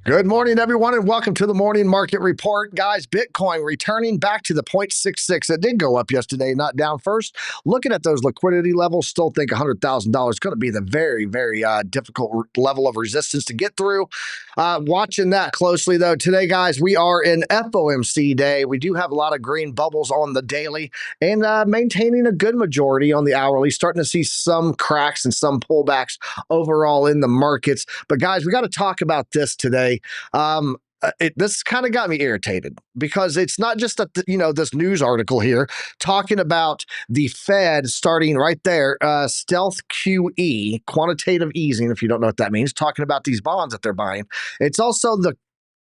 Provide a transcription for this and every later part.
Good morning, everyone, and welcome to the morning market report. Guys, Bitcoin returning back to the 0.66. It did go up yesterday, not down first. Looking at those liquidity levels, still think $100,000 is going to be the very, very difficult level of resistance to get through. Watching that closely, though, today, guys, we are in FOMC day. We do have a lot of green bubbles on the daily and maintaining a good majority on the hourly, starting to see some cracks and some pullbacks overall in the markets. But, guys, we got to talk about this today. This kind of got me irritated because it's not just that, this news article here talking about the Fed starting right there, stealth QE, quantitative easing, if you don't know what that means, talking about these bonds that they're buying. It's also the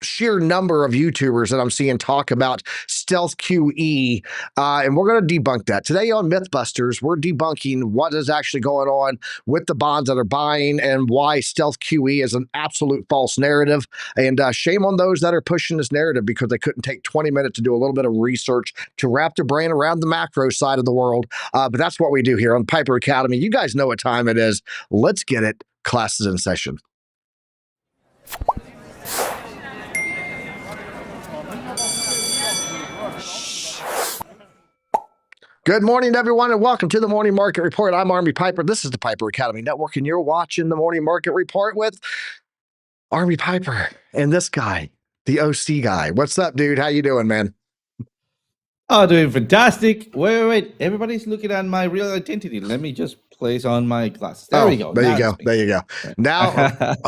sheer number of YouTubers that I'm seeing talk about stealth QE, and we're going to debunk that. Today on Mythbusters, we're debunking what is actually going on with the bonds that are buying and why stealth QE is an absolute false narrative. And shame on those that are pushing this narrative because they couldn't take 20 minutes to do a little bit of research to wrap their brain around the macro side of the world. But that's what we do here on Piper Academy. You guys know what time it is. Let's get it. Class is in session. Good morning, everyone, and welcome to the Morning Market Report. I'm Army Piper. This is the Piper Academy Network, and you're watching the Morning Market Report with Army Piper and this guy, the OC guy. What's up, dude? How you doing, man? Oh, doing fantastic. Wait. Everybody's looking at my real identity. Let me just place on my glasses. There we go. There you go. Now,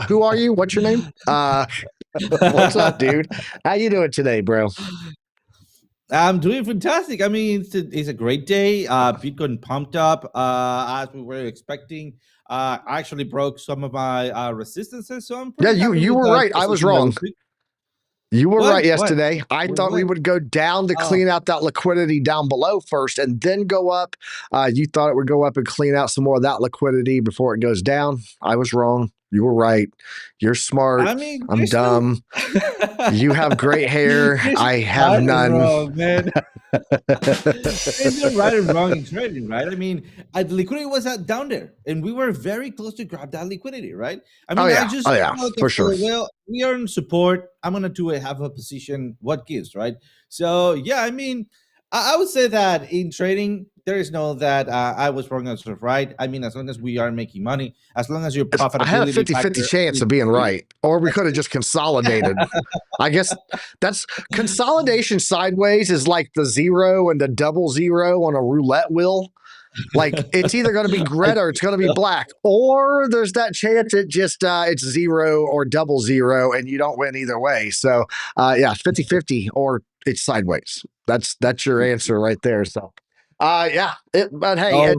who are you? What's your name? What's up, dude? How you doing today, bro? I'm doing fantastic. I mean, it's a great day. Bitcoin pumped up as we were expecting. I actually broke some of my resistances. So I'm you were right. I was wrong. You were right yesterday. I thought we would go down to clean out that liquidity down below first and then go up. You thought it would go up and clean out some more of that liquidity before it goes down. I was wrong. You were right. You're smart. I mean, I'm dumb. You have great hair. I have none. Wrong, man. There's no right and wrong in trading, right? I mean, the liquidity was down there, and we were very close to grab that liquidity, right? I mean, I just for sure. Well, we are in support. I'm gonna have a position. What gives, right? So yeah, I mean, I would say that in trading, there is no that I was wrong and sort of right. I mean, as long as we are making money, as long as your profitability, I had a 50-50 chance of being right, or we could have just consolidated. I guess that's consolidation sideways is like the 0 and the 00 on a roulette wheel. Like it's either going to be red or it's going to be black, or there's that chance it just it's 0 or 00 and you don't win either way. So yeah, 50-50 or it's sideways. That's your answer right there. So but hey,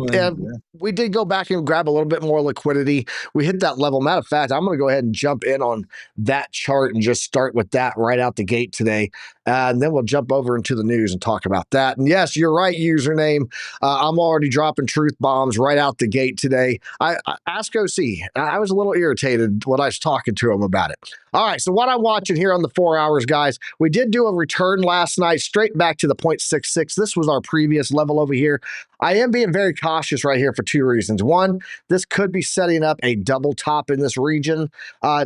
we did go back and grab a little bit more liquidity. We hit that level. Matter of fact, I'm going to go ahead and jump in on that chart and just start with that right out the gate today. And then we'll jump over into the news and talk about that. And yes, you're right, username. I'm already dropping truth bombs right out the gate today. I ask OC. I was a little irritated when I was talking to him about it. All right, so what I'm watching here on the 4 hours, guys, we did do a return last night straight back to the 0.66. This was our previous level over here. I am being very cautious right here for 2 reasons. One, this could be setting up a double top in this region.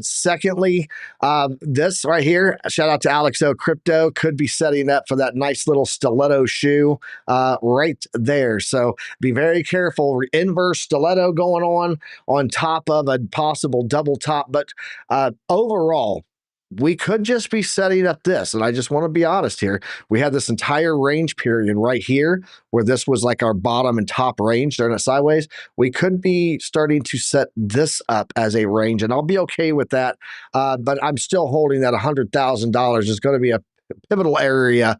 Secondly, this right here, shout out to Alex O Crypto, could be setting up for that nice little stiletto shoe right there. So be very careful. Inverse stiletto going on top of a possible double top. But overall, we could just be setting up this. And I just want to be honest here. We had this entire range period right here where this was like our bottom and top range during it sideways. We could be starting to set this up as a range, and I'll be okay with that. But I'm still holding that $100,000 is going to be a pivotal area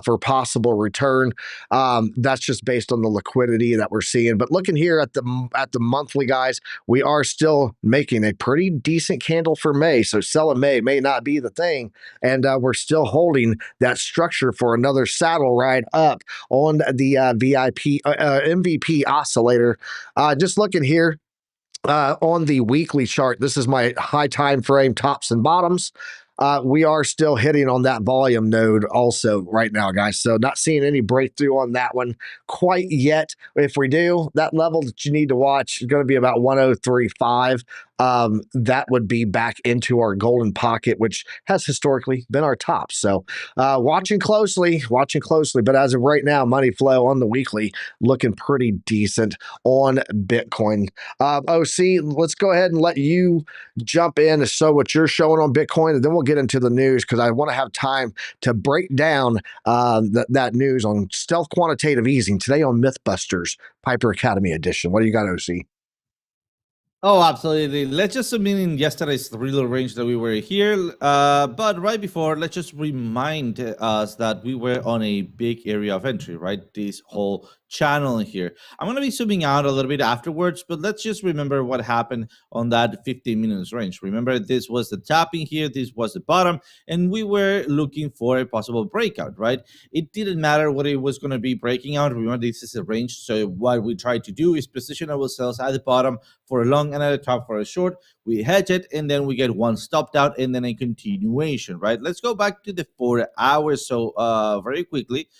for possible return. That's just based on the liquidity that we're seeing. But looking here at the monthly, guys, we are still making a pretty decent candle for May. So selling May not be the thing, and we're still holding that structure for another saddle ride up on the MVP oscillator. Just looking here. On the weekly chart, this is my high time frame tops and bottoms. We are still hitting on that volume node also right now, guys. So not seeing any breakthrough on that one quite yet. If we do, that level that you need to watch is going to be about 103.5. that would be back into our golden pocket, which has historically been our top. So watching closely. But as of right now, money flow on the weekly looking pretty decent on Bitcoin. OC, let's go ahead and let you jump in to show what you're showing on Bitcoin, and then we'll get into the news because I want to have time to break down that news on stealth quantitative easing today on Mythbusters Piper Academy edition. What do you got, OC? Oh, absolutely. Let's just submit in yesterday's real range that we were here. But right before, let's just remind us that we were on a big area of entry, right? This whole channel here. I'm going to be zooming out a little bit afterwards, but let's just remember what happened on that 15 minutes range. Remember, this was the topping here, this was the bottom, and we were looking for a possible breakout, right? It didn't matter what it was going to be breaking out. Remember, this is a range. So what we try to do is position ourselves at the bottom for a long and at the top for a short. We hedge it, and then we get one stopped out and then a continuation, right? Let's go back to the 4 hours so very quickly,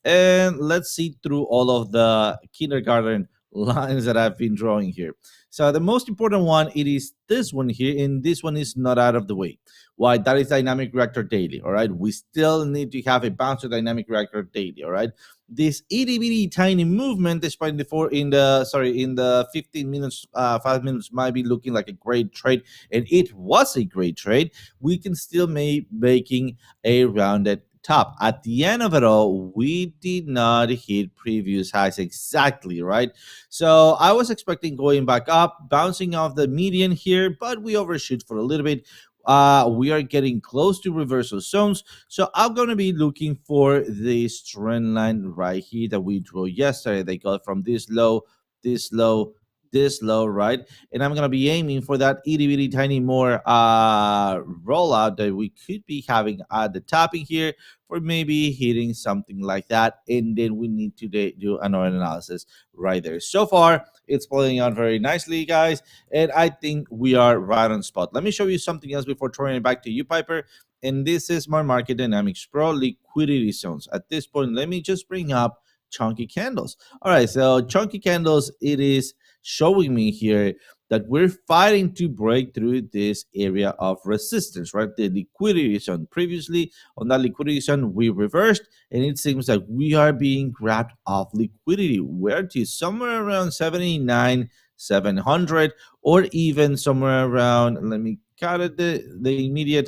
and let's see through all of the kindergarten lines that I've been drawing here. So the most important one, it is this one here, and this one is not out of the way. Why? That is dynamic reactor daily, all right? We still need to have a bouncer dynamic reactor daily, all right? This itty bitty tiny movement, despite in the 15 minutes, 5 minutes might be looking like a great trade, and it was a great trade. We can still make making a rounded top. At the end of it all, we did not hit previous highs exactly, right? So I was expecting going back up, bouncing off the median here, but we overshoot for a little bit. We are getting close to reversal zones. So I'm going to be looking for this trend line right here that we drew yesterday. They got from this low, this low, this low, right? And I'm going to be aiming for that itty bitty tiny more rollout that we could be having at the topping here for maybe hitting something like that. And then we need to do another analysis right there. So far, it's playing out very nicely, guys. And I think we are right on spot. Let me show you something else before throwing it back to you, Piper. And this is my market dynamics pro liquidity zones. At this point, let me just bring up chunky candles. All right, so chunky candles, it is showing me here that we're fighting to break through this area of resistance, right? The liquidity zone. Previously, on that liquidity zone, we reversed, and it seems like we are being grabbed off liquidity. Where to? Somewhere around 79,700, or even somewhere around, let me cut it, the immediate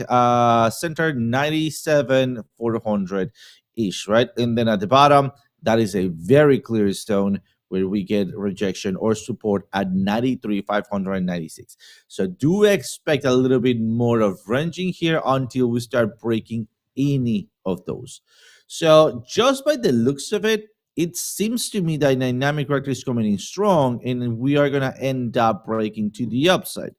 center, 97,400 ish, right? And then at the bottom, that is a very clear zone where we get rejection or support at 93,596. So do expect a little bit more of ranging here until we start breaking any of those. So just by the looks of it, it seems to me that dynamic reactor is coming in strong, and we are going to end up breaking to the upside.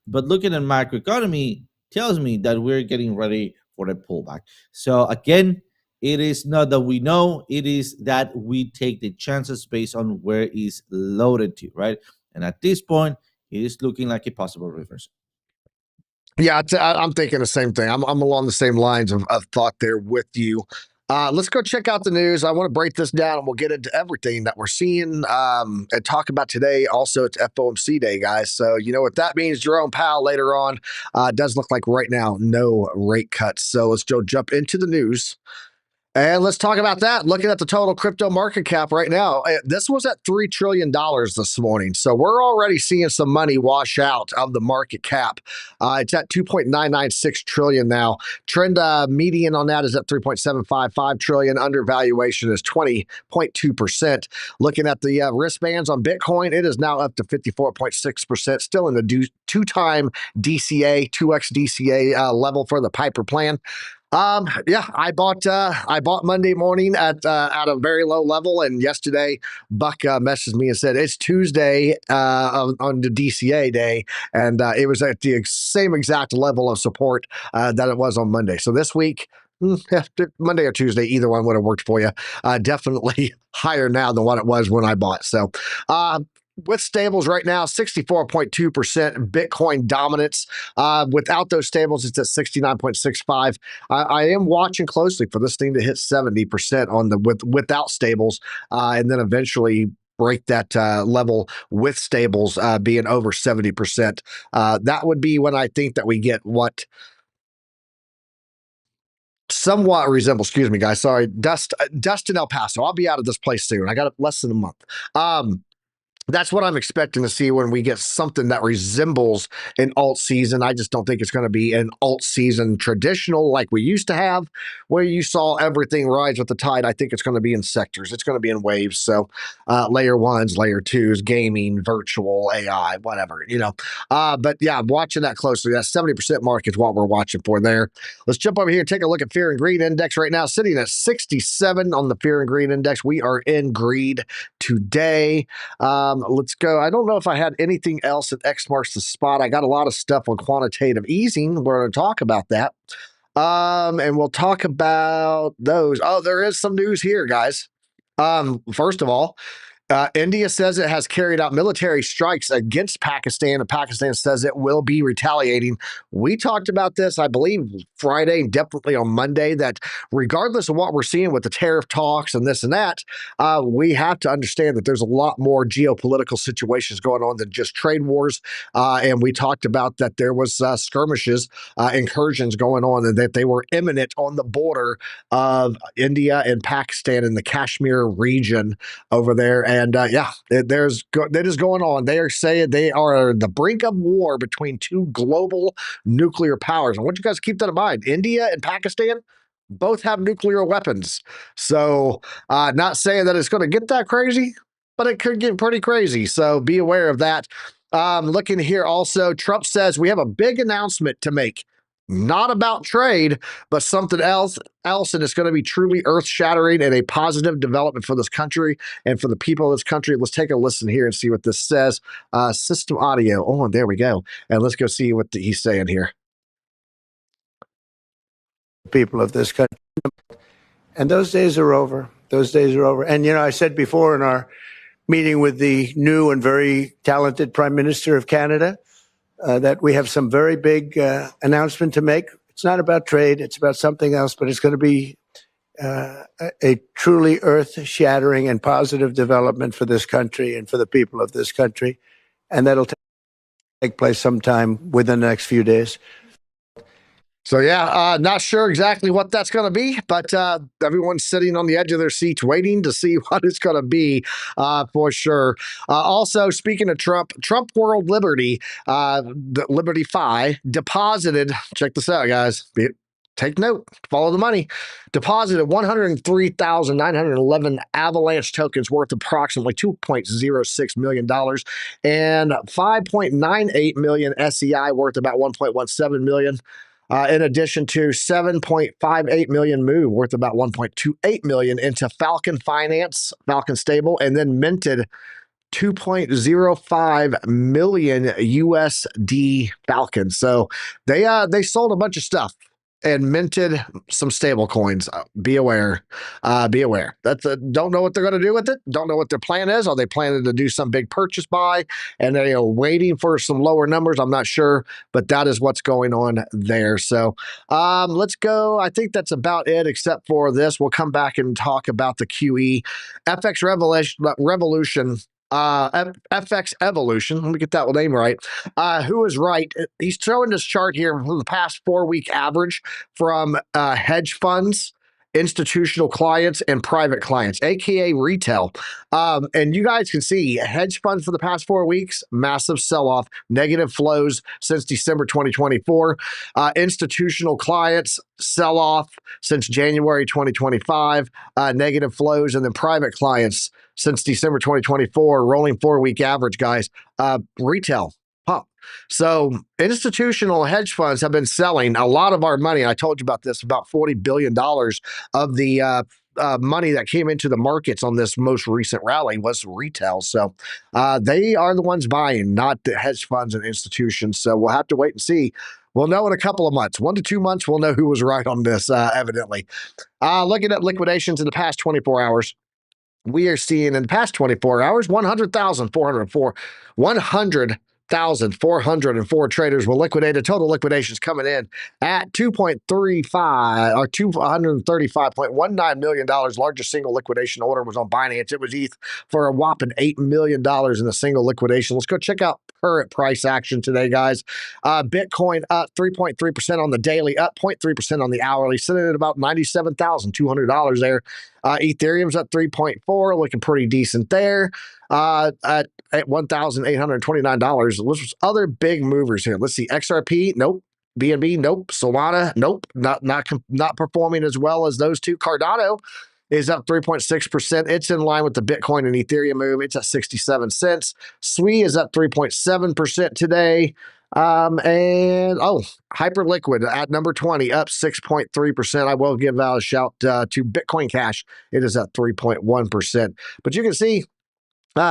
But looking at macroeconomy tells me that we're getting ready for a pullback. So again, it is not that we know, it is that we take the chances based on where it is loaded to, right? And at this point, it is looking like a possible reversal. Yeah, I'm thinking the same thing. I'm along the same lines of thought there with you. Let's go check out the news. I want to break this down and we'll get into everything that we're seeing and talk about today. Also, it's FOMC day, guys. So, you know what that means. Jerome Powell later on does look like right now no rate cuts. So let's go jump into the news. And let's talk about that. Looking at the total crypto market cap right now, this was at $3 trillion this morning. So we're already seeing some money wash out of the market cap. It's at 2.996 trillion now. Trend median on that is at 3.755 trillion. Undervaluation is 20.2%. Looking at the wristbands on Bitcoin, it is now up to 54.6%, still in the two-time DCA, 2x DCA level for the Piper plan. Yeah, I bought Monday morning at a very low level, and yesterday Buck messaged me and said it's Tuesday on the DCA day, and it was at the same exact level of support that it was on Monday. So this week, yeah, Monday or Tuesday, either one would have worked for you. Definitely higher now than what it was when I bought. So, with stables right now, 64.2% Bitcoin dominance. Without those stables, it's at 69.65. I am watching closely for this thing to hit 70% on the without stables, and then eventually break that level with stables being over 70%. That would be when I think that we get what somewhat resembles, excuse me, guys, sorry, dust in El Paso. I'll be out of this place soon. I got less than a month. That's what I'm expecting to see when we get something that resembles an alt season. I just don't think it's going to be an alt season traditional like we used to have, where you saw everything rise with the tide. I think it's going to be in sectors. It's going to be in waves. So layer ones, layer twos, gaming, virtual, AI, whatever, But yeah, I'm watching that closely. That 70% mark is what we're watching for there. Let's jump over here and take a look at Fear and Greed Index right now, sitting at 67 on the Fear and Greed Index. We are in greed today. Let's go. I don't know if I had anything else at X marks the spot. I got a lot of stuff on quantitative easing. We're going to talk about that. And we'll talk about those. Oh, there is some news here, guys. First of all, India says it has carried out military strikes against Pakistan, and Pakistan says it will be retaliating. We talked about this, I believe, Friday, definitely on Monday, that regardless of what we're seeing with the tariff talks and this and that, we have to understand that there's a lot more geopolitical situations going on than just trade wars. And we talked about that there was skirmishes, incursions going on, and that they were imminent on the border of India and Pakistan in the Kashmir region over there. And that is going on. They are saying they are the brink of war between two global nuclear powers. I want you guys to keep that in mind. India and Pakistan both have nuclear weapons. So not saying that it's going to get that crazy, but it could get pretty crazy. So be aware of that. Looking here also, Trump says we have a big announcement to make. Not about trade, but something else, and it's going to be truly earth-shattering and a positive development for this country and for the people of this country. Let's take a listen here and see what this says. System audio. Oh, and there we go. And let's go see what he's saying here. People of this country. And those days are over. Those days are over. And, I said before in our meeting with the new and very talented Prime Minister of Canada, that we have some very big announcement to make. It's not about trade. It's about something else, but it's going to be a truly earth-shattering and positive development for this country and for the people of this country. And that'll take place sometime within the next few days. So, not sure exactly what that's going to be, but everyone's sitting on the edge of their seats waiting to see what it's going to be for sure. Also, speaking of Trump World Liberty, the Liberty Fi deposited, check this out, guys. Take note, follow the money. Deposited 103,911 Avalanche tokens worth approximately $2.06 million and 5.98 million SEI worth about 1.17 million. In addition to 7.58 million MOO worth about 1.28 million into Falcon Finance, Falcon Stable, and then minted 2.05 million USD Falcon. So they sold a bunch of stuff and minted some stable coins. Be aware. Be aware. Don't know what they're going to do with it. Don't know what their plan is. Are they planning to do some big purchase buy and they are waiting for some lower numbers? I'm not sure, but that is what's going on there. So let's go. I think that's about it, except for this. We'll come back and talk about the QE. FX Revolution. FX Evolution. Let me get that name right. Who is right? He's showing this chart here from the past 4-week average from hedge funds, institutional clients, and private clients, aka retail. And you guys can see hedge funds for the past 4 weeks, massive sell-off, negative flows since December 2024. Institutional clients, sell-off since January 2025, negative flows, and then private clients since December 2024, rolling 4-week average, guys. Retail pump. So institutional hedge funds have been selling a lot of our money. I told you about this, about $40 billion of the money that came into the markets on this most recent rally was retail. So they are the ones buying, not the hedge funds and institutions. So we'll have to wait and see. We'll know in a couple of months, 1 to 2 months, we'll know who was right on this, evidently. Looking at liquidations in the past 24 hours, we are seeing in the past 24 hours, 100,404, 100 1,404 traders were liquidated. Total liquidations coming in at 2.35 or $235.19 million. Largest single liquidation order was on Binance. It was ETH for a whopping $8 million in a single liquidation. Let's go check out current price action today, guys. Bitcoin up 3.3% on the daily, up 0.3% on the hourly, sitting at about $97,200 there. Ethereum's up 3.4, looking pretty decent there. At $1,829. What's other big movers here? Let's see. XRP, nope. BNB, nope. Solana, nope. Not performing as well as those two. Cardano is up 3.6%. It's in line with the Bitcoin and Ethereum move. It's at 67 cents. SWI is up 3.7% today. Hyperliquid at number 20, up 6.3%. I will give out a shout to Bitcoin Cash. It is at 3.1%. But you can see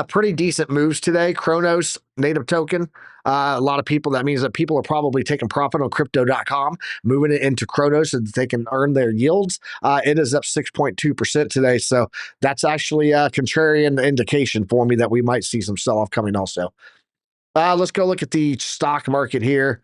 pretty decent moves today. Chronos, native token. A lot of people, that means that people are probably taking profit on crypto.com, moving it into Chronos so that they can earn their yields. It is up 6.2% today. So that's actually a contrarian indication for me that we might see some sell-off coming also. Let's go look at the stock market here.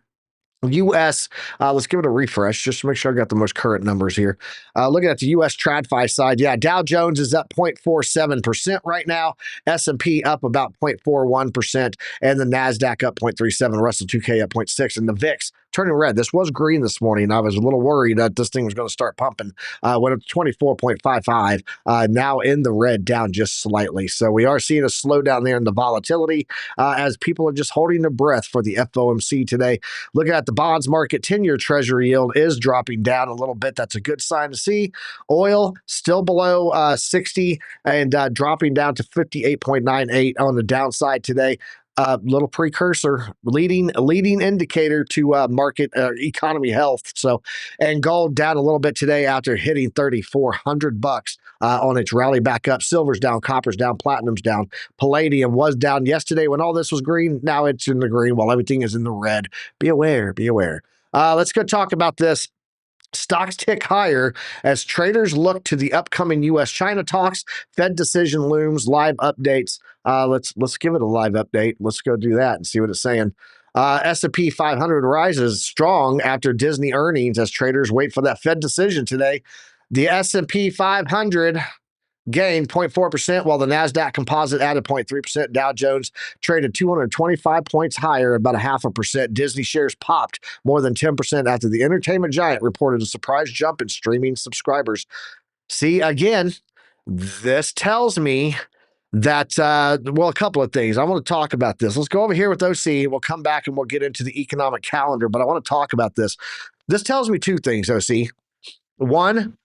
U.S., let's give it a refresh just to make sure I got the most current numbers here. Looking at the U.S. TradFi side, yeah, Dow Jones is up 0.47% right now. S&P up about 0.41%, and the NASDAQ up 0.37%, Russell 2K up 0.6%, and the VIX turning red. This was green this morning. I was a little worried that this thing was going to start pumping. Went up to 24.55, now in the red, down just slightly. So we are seeing a slowdown there in the volatility as people are just holding their breath for the FOMC today. Looking at the bonds market, 10-year treasury yield is dropping down a little bit. That's a good sign to see. Oil still below 60 and dropping down to 58.98 on the downside today. Little precursor, leading indicator to market economy health. So, and gold down a little bit today after hitting $3,400 on its rally back up. Silver's down, copper's down, platinum's down. Palladium was down yesterday when all this was green. Now it's in the green while everything is in the red. Be aware, be aware. Let's go talk about this. Stocks tick higher as traders look to the upcoming U.S.-China talks. Fed decision looms. Live updates. Let's give it a live update. Let's go do that and see what it's saying. S&P 500 rises strong after Disney earnings as traders wait for that Fed decision today. The S&P 500 gained 0.4%, while the NASDAQ composite added 0.3%. Dow Jones traded 225 points higher, about 0.5%. Disney shares popped more than 10% after the entertainment giant reported a surprise jump in streaming subscribers. See, again, this tells me that, well, a couple of things. I want to talk about this. Let's go over here with OC. We'll come back and we'll get into the economic calendar, but I want to talk about this. This tells me two things, OC. One,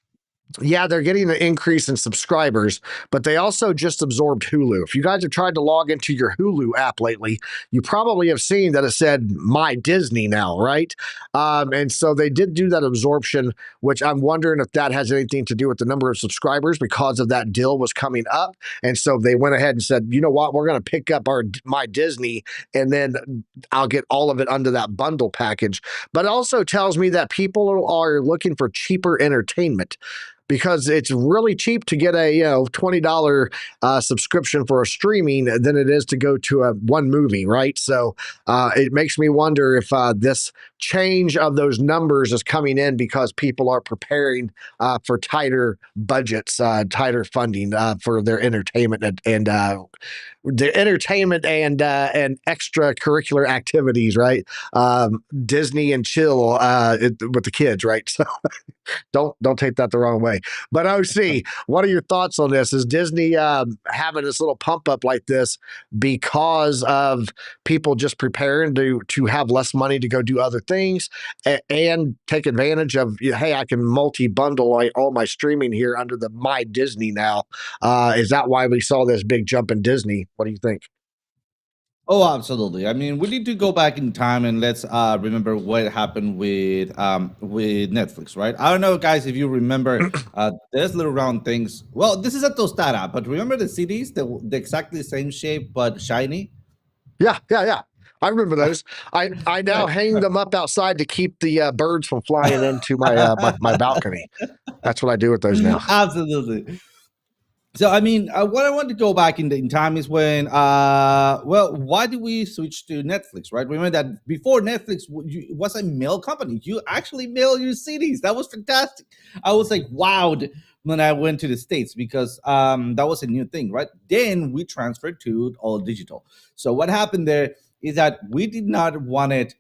yeah, they're getting an increase in subscribers, but they also just absorbed Hulu. If you guys have tried to log into your Hulu app lately, you probably have seen that it said My Disney now, right? And so they did do that absorption, which I'm wondering if that has anything to do with the number of subscribers because of that deal was coming up. And so they went ahead and said, you know what, we're going to pick up our My Disney, and then I'll get all of it under that bundle package. But it also tells me that people are looking for cheaper entertainment, because it's really cheap to get a $20 subscription for a streaming than it is to go to a one movie, right? So it makes me wonder if this change of those numbers is coming in because people are preparing for tighter budgets, tighter funding for their entertainment and the entertainment and extracurricular activities, right? Disney and chill with the kids, right? So don't take that the wrong way. But OC, what are your thoughts on this? Is Disney having this little pump up like this because of people just preparing to have less money to go do other things and take advantage of, hey, I can multi-bundle all my streaming here under the My Disney now? Is that why we saw this big jump in Disney? What do you think? Oh, absolutely. I mean, we need to go back in time and let's remember what happened with Netflix, right? I don't know, guys, if you remember, there's little round things. Well, this is a tostada, but remember the CDs, the exactly same shape but shiny? Yeah. I remember those. I now hang them up outside to keep the birds from flying into my balcony. That's what I do with those now. Absolutely. So I mean, what I want to go back in time is when, well, why did we switch to Netflix? Right? Remember that before Netflix was a mail company. You actually mail your CDs. That was fantastic. I was like wowed when I went to the States because that was a new thing, right? Then we transferred to all digital. So what happened there is that we did not want it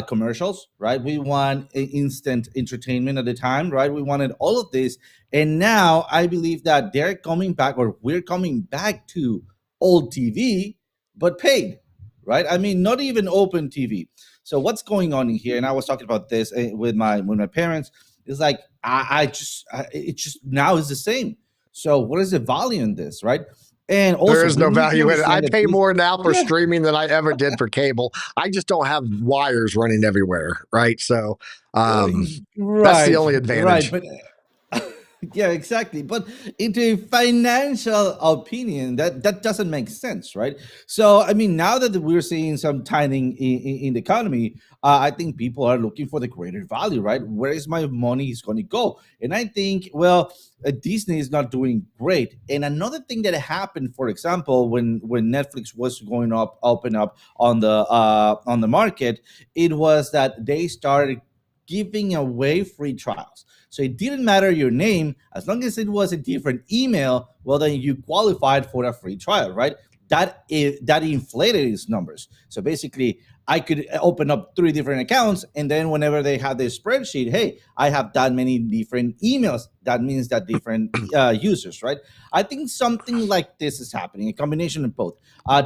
commercials, right? We want instant entertainment at the time, right? We wanted all of this, and now I believe that they're coming back, or we're coming back to old TV, but paid, right? I mean, not even open TV. So what's going on in here? And I was talking about this with my parents. It's like it just now is the same. So what is the value in this, right? And also, there is no value in it. I pay more now for yeah, streaming than I ever did for cable. I just don't have wires running everywhere, right? So that's the right, only right, advantage. but yeah, exactly. But into a financial opinion, that doesn't make sense, right? So I mean, now that we're seeing some tightening in the economy, I think people are looking for the greater value, right? Where is my money is going to go? And I think, well, Disney is not doing great. And another thing that happened, for example, when Netflix was going up, open up on the market, it was that they started giving away free trials. So it didn't matter your name, as long as it was a different email, well, then you qualified for a free trial, right? That inflated its numbers. So basically, I could open up 3 different accounts, and then whenever they have this spreadsheet, hey, I have that many different emails. That means that different users, right? I think something like this is happening, a combination of both.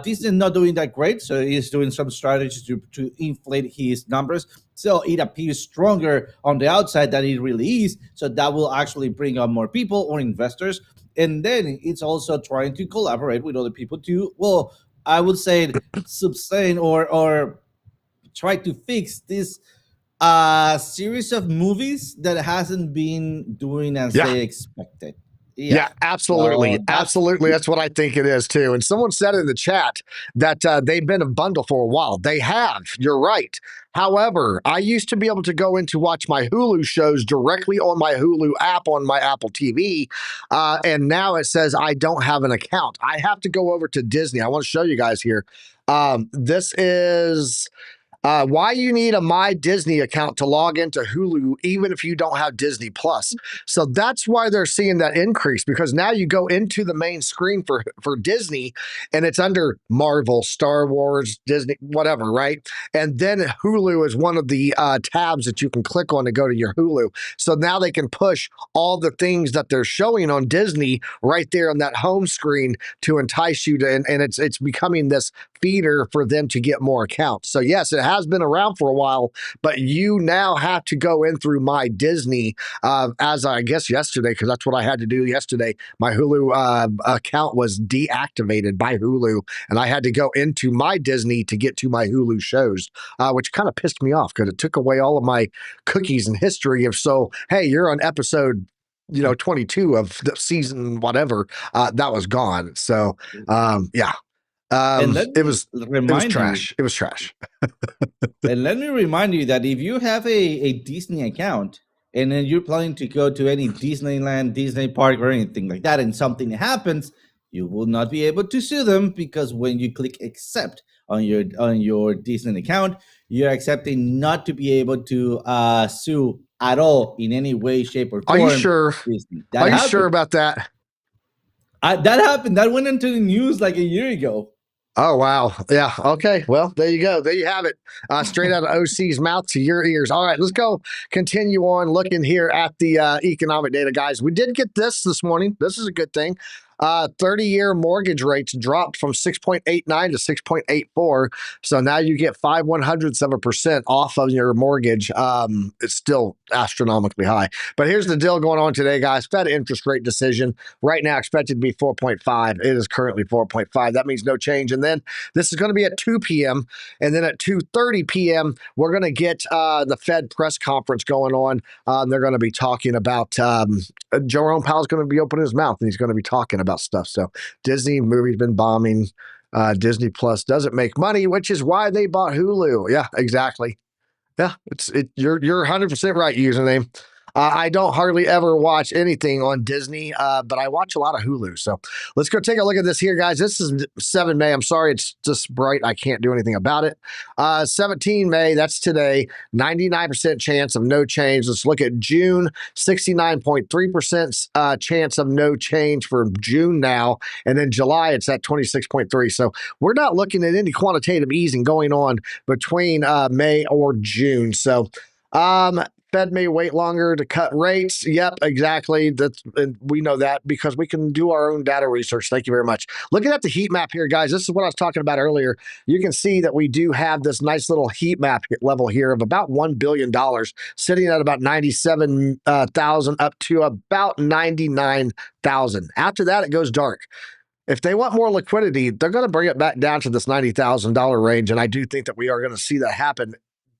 Disney is not doing that great, so he's doing some strategies to inflate his numbers, so it appears stronger on the outside than it really is. So that will actually bring on more people or investors. And then it's also trying to collaborate with other people to, well, I would say sustain or try to fix this series of movies that hasn't been doing as Yeah. they expected. Yeah, Yeah. absolutely. So that's Absolutely. That's what I think it is too. And someone said in the chat that they've been a bundle for a while. They have. You're right. However, I used to be able to go in to watch my Hulu shows directly on my Hulu app on my Apple TV. And now it says I don't have an account. I have to go over to Disney. I want to show you guys here. This is why you need a My Disney account to log into Hulu, even if you don't have Disney Plus. So that's why they're seeing that increase, because now you go into the main screen for Disney, and it's under Marvel, Star Wars, Disney, whatever, right? And then Hulu is one of the tabs that you can click on to go to your Hulu. So now they can push all the things that they're showing on Disney right there on that home screen to entice you to, and it's becoming this feeder for them to get more accounts. So yes, it has been around for a while, but you now have to go in through My Disney as I guess yesterday, because that's what I had to do yesterday. My Hulu account was deactivated by Hulu, and I had to go into My Disney to get to my Hulu shows, which kind of pissed me off because it took away all of my cookies and history of, so hey, you're on episode 22 of the season whatever, that was gone. So yeah, and let it me was remind you trash. It was trash. And let me remind you that if you have a Disney account and then you're planning to go to any Disneyland, Disney park, or anything like that, and something happens, you will not be able to sue them, because when you click accept on your Disney account, you're accepting not to be able to sue at all in any way, shape, or Are you form. sure? Disney. Are That you sure happened. about that? That happened. That went into the news like a year ago. Oh, wow. Yeah. Okay. Well, there you go. There you have it. Straight out of OC's mouth to your ears. All right. Let's go continue on looking here at the economic data, guys. We did get this morning. This is a good thing. 30-year mortgage rates dropped from 6.89 to 6.84. So now you get 5/100% off of your mortgage. It's still astronomically high. But here's the deal going on today, guys. Fed interest rate decision right now expected to be 4.5. It is currently 4.5. That means no change. And then this is going to be at 2 p.m. And then at 2:30 p.m., we're going to get the Fed press conference going on. They're going to be talking about Jerome Powell's going to be opening his mouth, and he's going to be talking about stuff. So Disney movie's been bombing. Disney Plus doesn't make money, which is why they bought Hulu. Yeah, exactly. Yeah, you're 100% right, username. I don't hardly ever watch anything on Disney, but I watch a lot of Hulu. So let's go take a look at this here, guys. This is 7 May. I'm sorry, it's just bright. I can't do anything about it. 17 May, that's today. 99% chance of no change. Let's look at June. 69.3% chance of no change for June now. And then July, it's at 26.3. So we're not looking at any quantitative easing going on between May or June. So, Fed may wait longer to cut rates. Yep, exactly. And we know that because we can do our own data research. Thank you very much. Looking at the heat map here, guys, this is what I was talking about earlier. You can see that we do have this nice little heat map level here of about $1 billion, sitting at about 97,000 up to about 99,000. After that, it goes dark. If they want more liquidity, they're going to bring it back down to this $90,000 range. And I do think that we are going to see that happen.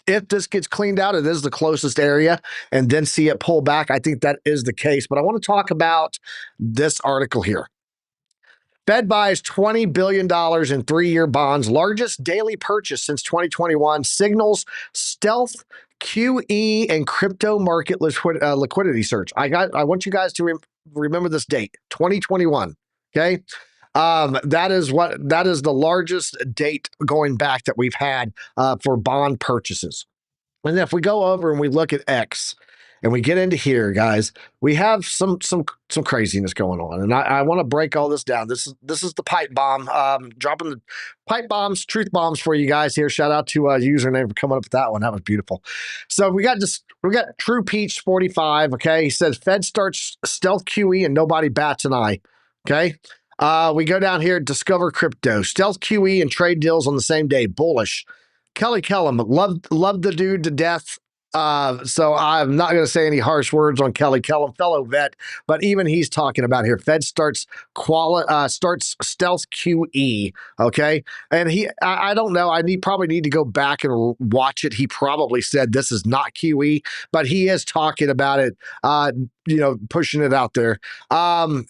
If this gets cleaned out, it is the closest area, and then see it pull back. I think that is the case. But I want to talk about this article here. Fed buys $20 billion in 3-year bonds, largest daily purchase since 2021, signals stealth QE and crypto market liquidity surge. I want you guys to remember this date, 2021. Okay. That is the largest date going back that we've had for bond purchases. And if we go over and we look at X and we get into here, guys, we have some craziness going on. And I want to break all this down. This is the pipe bomb. Dropping the pipe bombs, truth bombs for you guys here. Shout out to username for coming up with that one. That was beautiful. So we got True Peach 45. Okay. He says Fed starts stealth QE and nobody bats an eye. Okay. We go down here, discover crypto, stealth QE and trade deals on the same day. Bullish. Kelly Kellum, loved the dude to death. So I'm not going to say any harsh words on Kelly Kellum, fellow vet, but even he's talking about here. Fed starts stealth QE. Okay. And I don't know. Probably need to go back and watch it. He probably said this is not QE, but he is talking about it, pushing it out there.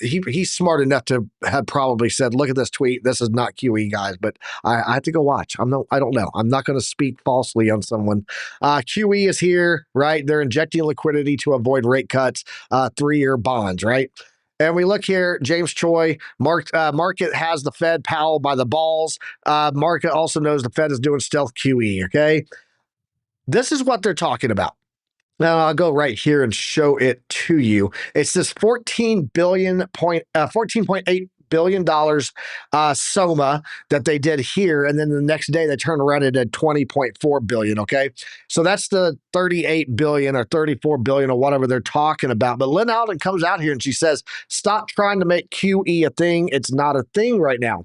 He's smart enough to have probably said, look at this tweet. This is not QE, guys, but I have to go watch. I don't know. I'm not going to speak falsely on someone. QE is here, right? They're injecting liquidity to avoid rate cuts, 3-year bonds, right? And we look here, James Choi, market has the Fed Powell by the balls. Market also knows the Fed is doing stealth QE, okay? This is what they're talking about. Now I'll go right here and show it to you. It's this $14.8 billion SOMA that they did here, and then the next day they turned around and did $20.4 billion. Okay, so that's the $38 billion or $34 billion or whatever they're talking about. But Lynn Alden comes out here and she says, "Stop trying to make QE a thing. It's not a thing right now."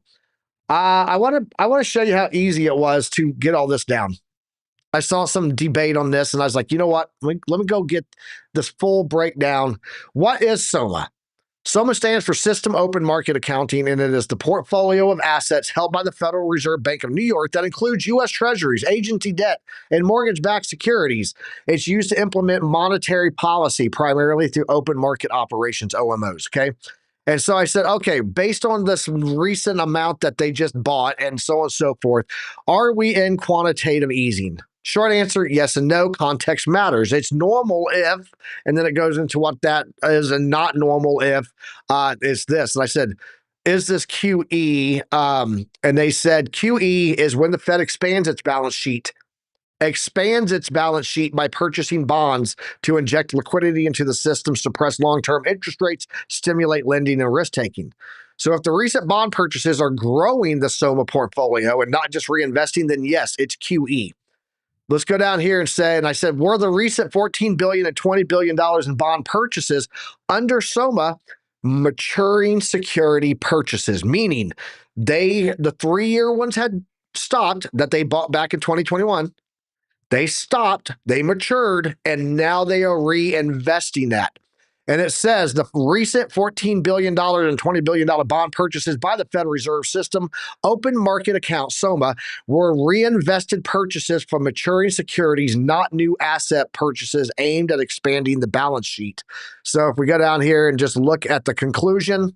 I want to show you how easy it was to get all this down. I saw some debate on this, and I was like, you know what? Let me go get this full breakdown. What is SOMA? SOMA stands for System Open Market Accounting, and it is the portfolio of assets held by the Federal Reserve Bank of New York that includes U.S. Treasuries, agency debt, and mortgage-backed securities. It's used to implement monetary policy, primarily through open market operations, OMOs, okay? And so I said, okay, based on this recent amount that they just bought and so on and so forth, are we in quantitative easing? Short answer, yes and no. Context matters. It's normal if, and then it goes into what that is, and not normal if is this. And I said, is this QE? And they said QE is when the Fed expands its balance sheet by purchasing bonds to inject liquidity into the system, suppress long-term interest rates, stimulate lending and risk-taking. So if the recent bond purchases are growing the SOMA portfolio and not just reinvesting, then yes, it's QE. Let's go down here and say, and I said, were the recent $14 billion and $20 billion in bond purchases under SOMA maturing security purchases, meaning the 3-year ones had stopped that they bought back in 2021. They stopped, they matured, and now they are reinvesting that. And it says the recent $14 billion and $20 billion bond purchases by the Federal Reserve System open market account, SOMA, were reinvested purchases from maturing securities, not new asset purchases aimed at expanding the balance sheet. So if we go down here and just look at the conclusion,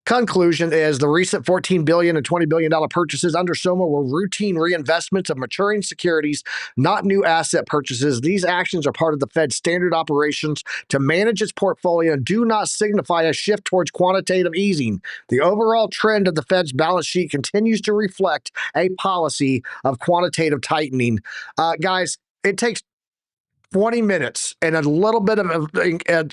Conclusion is the recent $14 billion and $20 billion purchases under SOMA were routine reinvestments of maturing securities, not new asset purchases. These actions are part of the Fed's standard operations to manage its portfolio and do not signify a shift towards quantitative easing. The overall trend of the Fed's balance sheet continues to reflect a policy of quantitative tightening. Guys, it takes 20 minutes and a little bit of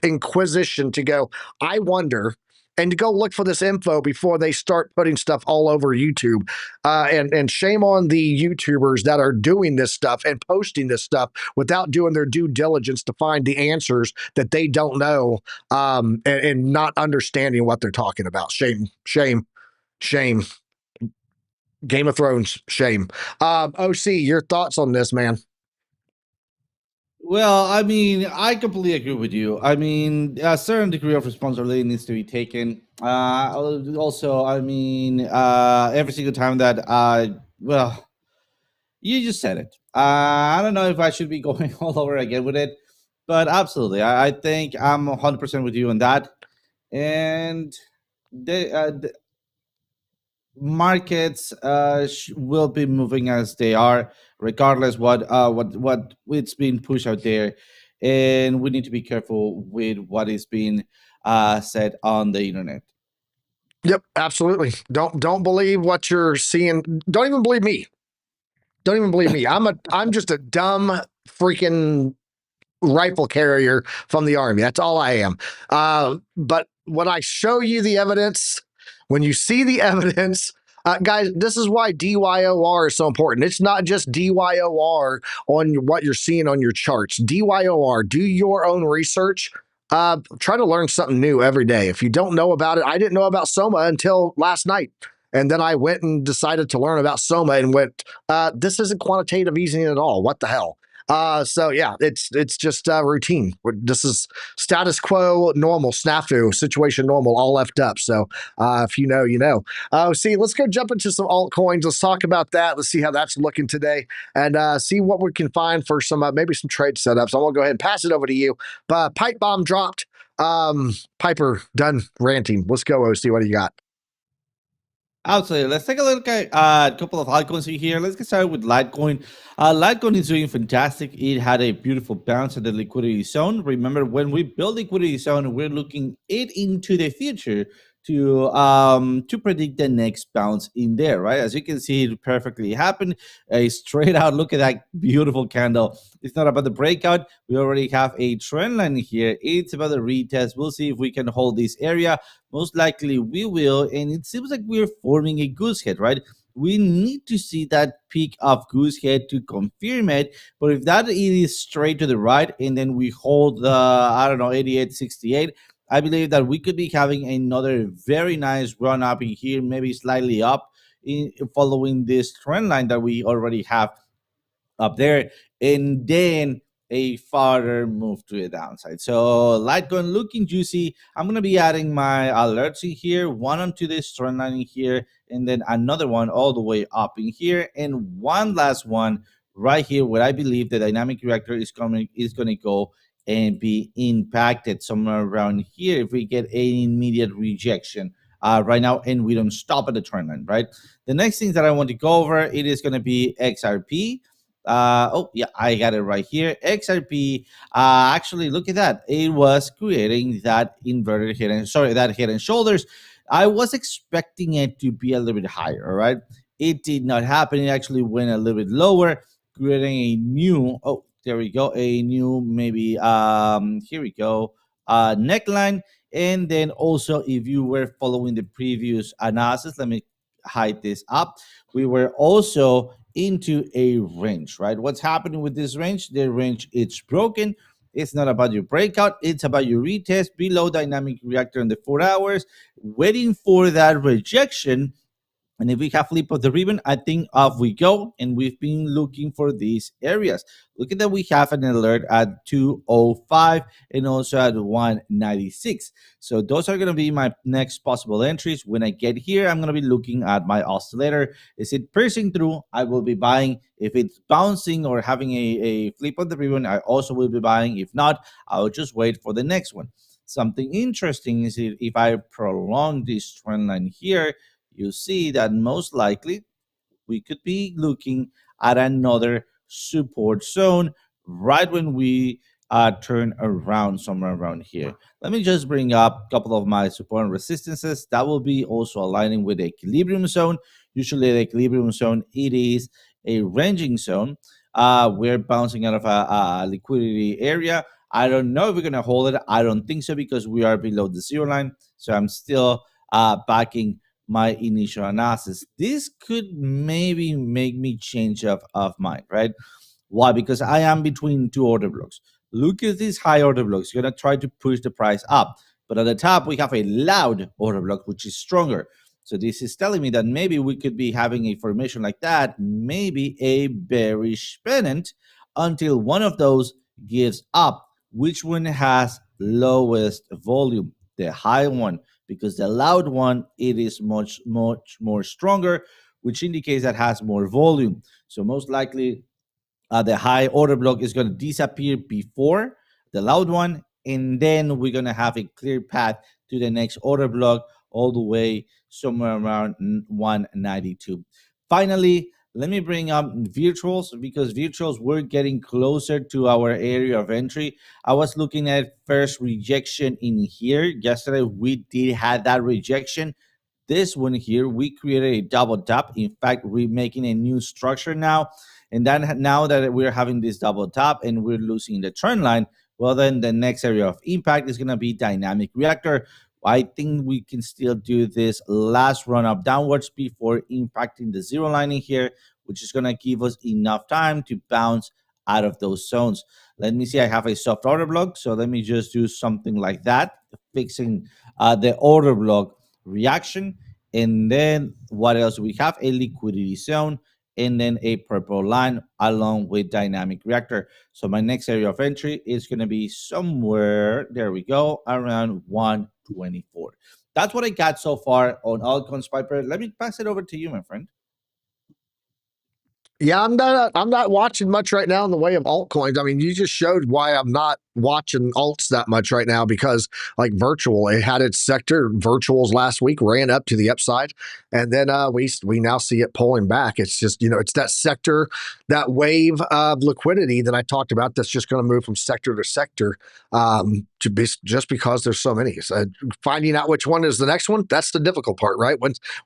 inquisition to go, I wonder, and to go look for this info before they start putting stuff all over YouTube. And shame on the YouTubers that are doing this stuff and posting this stuff without doing their due diligence to find the answers that they don't know, and not understanding what they're talking about. Shame, shame, shame. Game of Thrones, shame. OC, your thoughts on this, man? Well, I mean, I completely agree with you. I mean, a certain degree of responsibility needs to be taken. Also, I mean, every single time that well, you just said it. I don't know if I should be going all over again with it, but absolutely, I think I'm 100% with you on that. And the markets will be moving as they are, regardless what it's being pushed out there, and we need to be careful with what is being said on the internet. Yep, absolutely. Don't believe what you're seeing. Don't even believe me. Don't even believe me. I'm just a dumb freaking rifle carrier from the army. That's all I am. But when I show you the evidence, when you see the evidence, guys, this is why DYOR is so important. It's not just DYOR on what you're seeing on your charts. DYOR, do your own research. Try to learn something new every day. If you don't know about it, I didn't know about SOMA until last night. And then I went and decided to learn about SOMA and went, this isn't quantitative easing at all. What the hell? So yeah, it's just routine. This is status quo, normal, snafu, situation normal, all left up. So if you know, you know. See, let's go jump into some altcoins. Let's talk about that. Let's see how that's looking today, and see what we can find for some maybe some trade setups. I'm gonna go ahead and pass it over to you. Pipe bomb dropped. Piper done ranting. Let's go, OC. What do you got? Absolutely. Let's take a look at a couple of altcoins here. Let's get started with Litecoin. Litecoin is doing fantastic. It had a beautiful bounce at the liquidity zone. Remember, when we build liquidity zone, we're looking it into the future to predict the next bounce in there, right? As you can see, it perfectly happened. A straight out look at that beautiful candle. It's not about the breakout. We already have a trend line here. It's about the retest. We'll see if we can hold this area. Most likely we will, and it seems like we're forming a goose head, right? We need to see that peak of goose head to confirm it. But if that it is straight to the right, and then we hold the, I don't know, 88.68, I believe that we could be having another very nice run up in here, maybe slightly up in following this trend line that we already have up there, and then a farther move to the downside. So Litecoin looking juicy. I'm going to be adding my alerts in here, one onto this trend line in here, and then another one all the way up in here, and one last one right here where I believe the dynamic reactor is going to go and be impacted somewhere around here if we get an immediate rejection right now and we don't stop at the trend line, right? The next thing that I want to go over, it is going to be XRP. Oh yeah, I got it right here. XRP, actually look at that. It was creating that inverted head and that head and shoulders. I was expecting it to be a little bit higher, all right? It did not happen. It actually went a little bit lower, creating a new, oh, there we go, a new maybe here we go, neckline. And then also, if you were following the previous analysis, let me hide this up. We were also into a range, right? What's happening with this range? The range, it's broken. It's not about your breakout. It's about your retest below dynamic reactor in the 4 hours, waiting for that rejection. And if we have flip of the ribbon, I think off we go. And we've been looking for these areas. Look at that, we have an alert at 205 and also at 196. So those are going to be my next possible entries. When I get here, I'm going to be looking at my oscillator. Is it piercing through? I will be buying. If it's bouncing or having a flip of the ribbon, I also will be buying. If not, I'll just wait for the next one. Something interesting is if I prolong this trend line here, you see that most likely we could be looking at another support zone right when we turn around somewhere around here. Let me just bring up a couple of my support and resistances. That will be also aligning with the equilibrium zone. Usually the equilibrium zone, it is a ranging zone. We're bouncing out of a liquidity area. I don't know if we're going to hold it. I don't think so because we are below the zero line. So I'm still backing my initial analysis. This could maybe make me change of mind, right? Why? Because I am between two order blocks. Look at these high order blocks. You're going to try to push the price up. But at the top, we have a loud order block, which is stronger. So this is telling me that maybe we could be having a formation like that, maybe a bearish pennant until one of those gives up. Which one has lowest volume? The high one, because the loud one, it is much more stronger, which indicates that has more volume. So most likely the high order block is going to disappear before the loud one, and then we're going to have a clear path to the next order block all the way somewhere around 192. Finally, let me bring up virtuals, because virtuals were getting closer to our area of entry. I was looking at first rejection in here. Yesterday, we did have that rejection. This one here, we created a double tap. In fact, we're making a new structure now. And then now that we're having this double tap and we're losing the trend line, well, then the next area of impact is going to be dynamic reactor. I think we can still do this last run up downwards before impacting the zero line in here, which is going to give us enough time to bounce out of those zones. Let me see. I have a soft order block. So let me just do something like that, fixing the order block reaction. And then what else? We have a liquidity zone and then a purple line along with dynamic reactor. So my next area of entry is going to be somewhere, there we go, around 124. That's what I got so far on altcoins, Piper. Let me pass it over to you, my friend. Yeah, I'm not watching much right now in the way of altcoins. I mean, you just showed why I'm not watching alts that much right now, because like virtual, it had its sector virtuals last week, ran up to the upside, and then we now see it pulling back. It's just, it's that sector, that wave of liquidity that I talked about that's just going to move from sector to sector, just because there's so many. So finding out which one is the next one, that's the difficult part, right?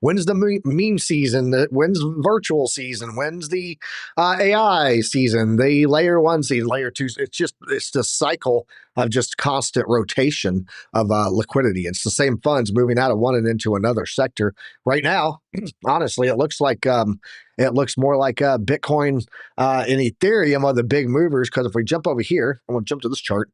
When's the meme season? When's virtual season? When's the AI season, the layer one season, layer two? It's the cycle of just constant rotation of liquidity. It's the same funds moving out of one and into another sector. Right now, honestly, it looks more like Bitcoin and Ethereum are the big movers. Because if we jump over here, I'm going to jump to this chart.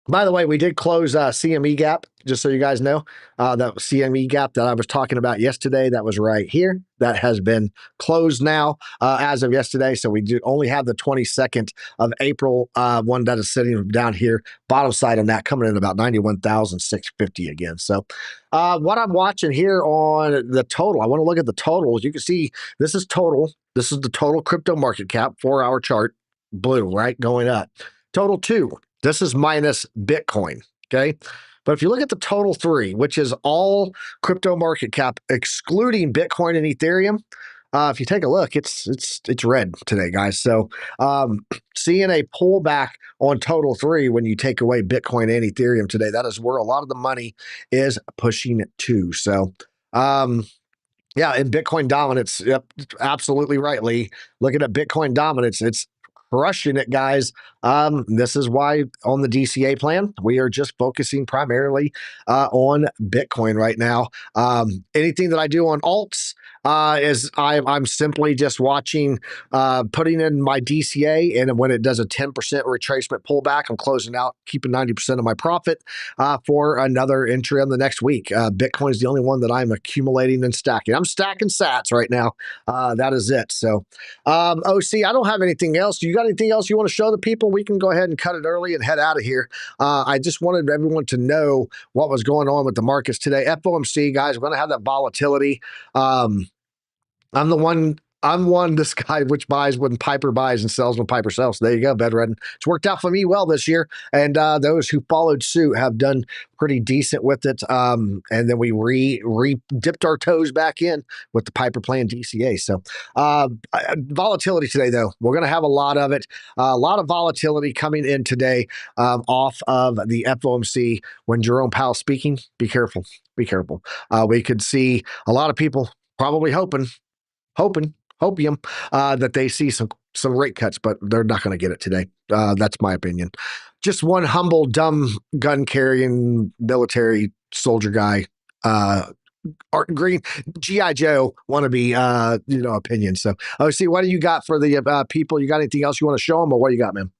By the way, we did close CME gap, just so you guys know. That CME gap that I was talking about yesterday, that was right here. That has been closed now as of yesterday. So we do only have the 22nd of April one that is sitting down here, bottom side on that, coming in about 91,650 again. So what I'm watching here on the total, I want to look at the totals. You can see this is total. This is the total crypto market cap, 4-hour chart, blue, right, going up. Total 2. This is minus Bitcoin, okay? But if you look at the total 3, which is all crypto market cap, excluding Bitcoin and Ethereum, if you take a look, it's red today, guys. So seeing a pullback on total 3 when you take away Bitcoin and Ethereum today, that is where a lot of the money is pushing it to. So yeah, and Bitcoin dominance, yep, absolutely right, Lee. Looking at Bitcoin dominance, it's crushing it, guys. This is why on the DCA plan, we are just focusing primarily on Bitcoin right now. Anything that I do on alts is I'm simply just watching, putting in my DCA, and when it does a 10% retracement pullback, I'm closing out, keeping 90% of my profit for another entry on the next week. Bitcoin is the only one that I'm accumulating and stacking. I'm stacking sats right now. That is it. So OC, I don't have anything else. You got anything else you want to show the people? We can go ahead and cut it early and head out of here. I just wanted everyone to know what was going on with the markets today. FOMC, guys, we're going to have that volatility. I'm the one I'm one, this guy, which buys when Piper buys and sells when Piper sells. So there you go, bedridden. It's worked out for me well this year. And those who followed suit have done pretty decent with it. And then we dipped our toes back in with the Piper playing DCA. So volatility today, though. We're going to have a lot of it. A lot of volatility coming in today off of the FOMC. When Jerome Powell's speaking, be careful. Be careful. We could see a lot of people probably hoping that they see some rate cuts, but they're not going to get it today. That's my opinion. Just one humble, dumb, gun-carrying military soldier guy, Art Green, G.I. Joe wannabe, opinion. So, see, what do you got for the people? You got anything else you want to show them, or what do you got, man?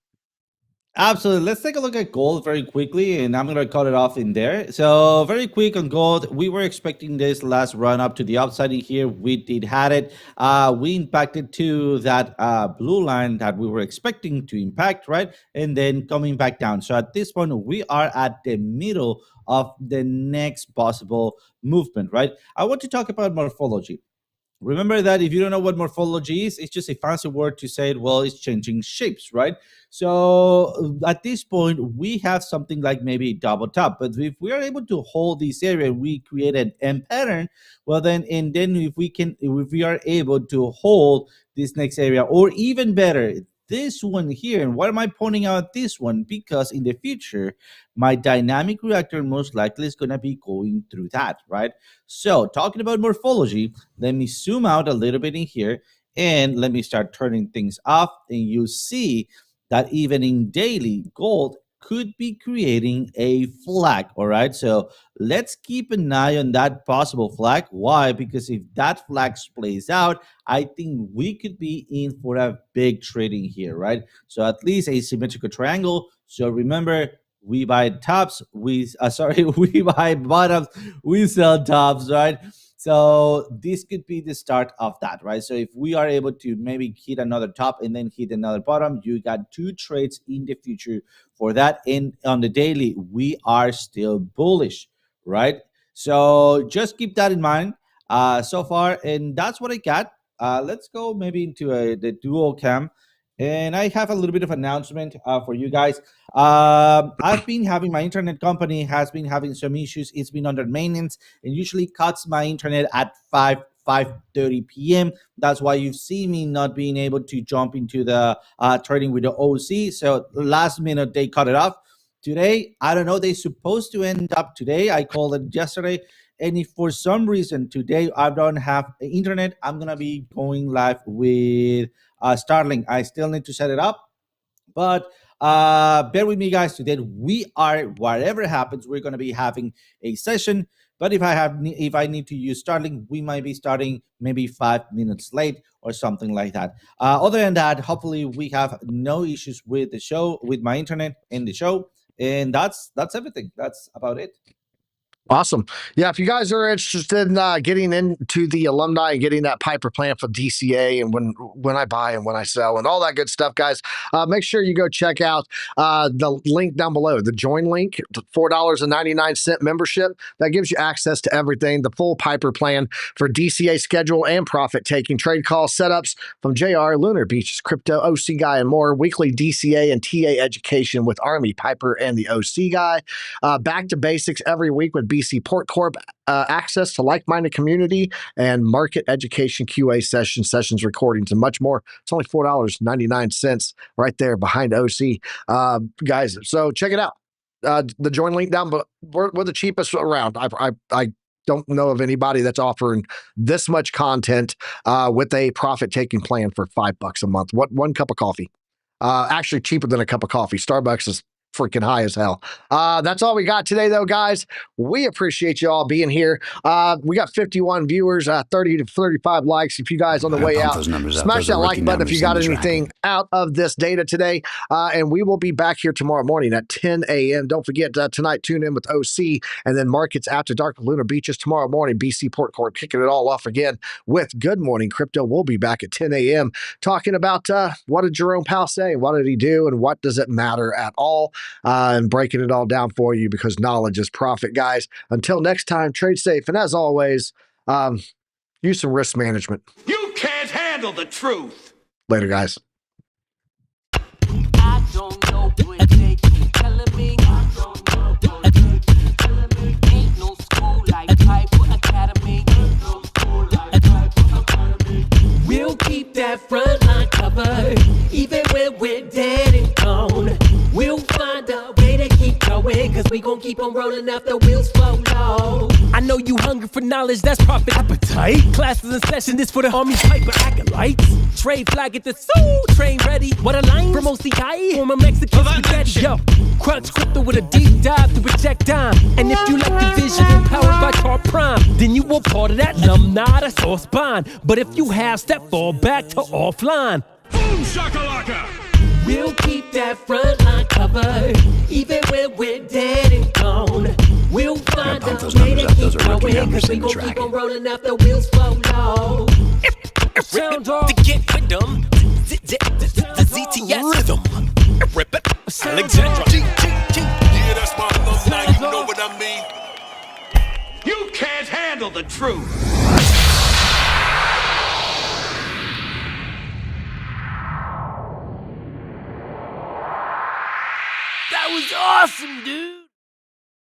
Absolutely. Let's take a look at gold very quickly, and I'm going to cut it off in there. So very quick on gold, we were expecting this last run up to the upside in here. We did had it. We impacted to that blue line that we were expecting to impact, right? And then coming back down. So at this point, we are at the middle of the next possible movement, right? I want to talk about morphology. Remember that if you don't know what morphology is, it's just a fancy word to say, well, it's changing shapes, right? So at this point, we have something like maybe a double top. But if we are able to hold this area, we create an M pattern, well then, and then if we are able to hold this next area, or even better, this one here. And why am I pointing out this one? Because in the future, my dynamic reactor most likely is going to be going through that, right? So talking about morphology, let me zoom out a little bit in here and let me start turning things off. And you see that even in daily, gold could be creating a flag. All right. So let's keep an eye on that possible flag. Why? Because if that flag plays out, I think we could be in for a big trading here, right? So at least a symmetrical triangle. So remember, we buy tops, we buy bottoms, we sell tops, right? So this could be the start of that, right? So if we are able to maybe hit another top and then hit another bottom, you got two trades in the future for that. And on the daily, we are still bullish, right? So just keep that in mind so far. And that's what I got. Let's go maybe into the dual cam. And I have a little bit of announcement for you guys. I've been having my internet company has been having some issues. It's been under maintenance and usually cuts my internet at 5:30 p.m. That's why you see me not being able to jump into the trading with the OC. So last minute they cut it off. Today, I don't know. They're supposed to end up today. I called it yesterday. And if for some reason today I don't have internet, I'm gonna be going live with Starlink. I still need to set it up, but bear with me, guys. Today we are, whatever happens, we're gonna be having a session. But if I need to use Starlink, we might be starting maybe 5 minutes late or something like that. Other than that, hopefully we have no issues with the show, with my internet and the show, and that's everything. That's about it. Awesome. Yeah, if you guys are interested in getting into the alumni and getting that Piper plan for DCA and when I buy and when I sell and all that good stuff, guys, make sure you go check out the link down below, the join link, $4.99 membership. That gives you access to everything, the full Piper plan for DCA schedule and profit taking, trade call setups from JR, Lunar Beaches, Crypto, OC Guy, and more, weekly DCA and TA education with Army, Piper, and the OC Guy. Back to basics every week with BC Port Corp, access to like-minded community and market education QA sessions, recordings, and much more. It's only $4.99 right there behind OC, guys. So check it out. The join link down, but we're the cheapest around. I don't know of anybody that's offering this much content with a profit-taking plan for $5 a month. What, one cup of coffee? Actually cheaper than a cup of coffee. Starbucks is freaking high as hell. That's all we got today, though, guys. We appreciate you all being here. We got 51 viewers, 30 to 35 likes. If you guys on the way out, smash that like button if you got anything out of this data today. And we will be back here tomorrow morning at 10 a.m. Don't forget tonight, tune in with OC and then Markets After Dark with Lunar Beaches tomorrow morning. BC Port Corp kicking it all off again with Good Morning Crypto. We'll be back at 10 a.m. talking about what did Jerome Powell say? What did he do? And what does it matter at all? And breaking it all down for you because knowledge is profit, guys. Until next time, trade safe. And as always, use some risk management. You can't handle handle the truth. Later, guys. I don't know what they keep telling me. I don't know what they keep telling me. Ain't no school like Piper Academy. Ain't no school like Piper Academy. We'll keep that front line covered, even when we're dead and gone. We'll find a way to keep going, cause we gon' keep on rolling after wheels fall low. I know you hungry for knowledge, that's profit appetite. Classes in session, this for the homies Piper acolytes. Trade flag at the soul, train ready. What a line from OCI, from a Mexican spaghetti. Yo, crunch crypto with a deep dive to project dime. And if you like the vision empowered by Chart Prime, then you were part of that alumni that's all spine. But if you have step fall back to offline. Boom shakalaka. We'll keep that front line covered, even when we're dead and gone. We'll find a way to keep going, cause we gon' keep on rolling after wheels fall low. Sound off to get with them. The ZTS rhythm. Rip it, Alexandra. Yeah, that's my alumni, you know what I mean? You can't handle the truth. That was awesome, dude.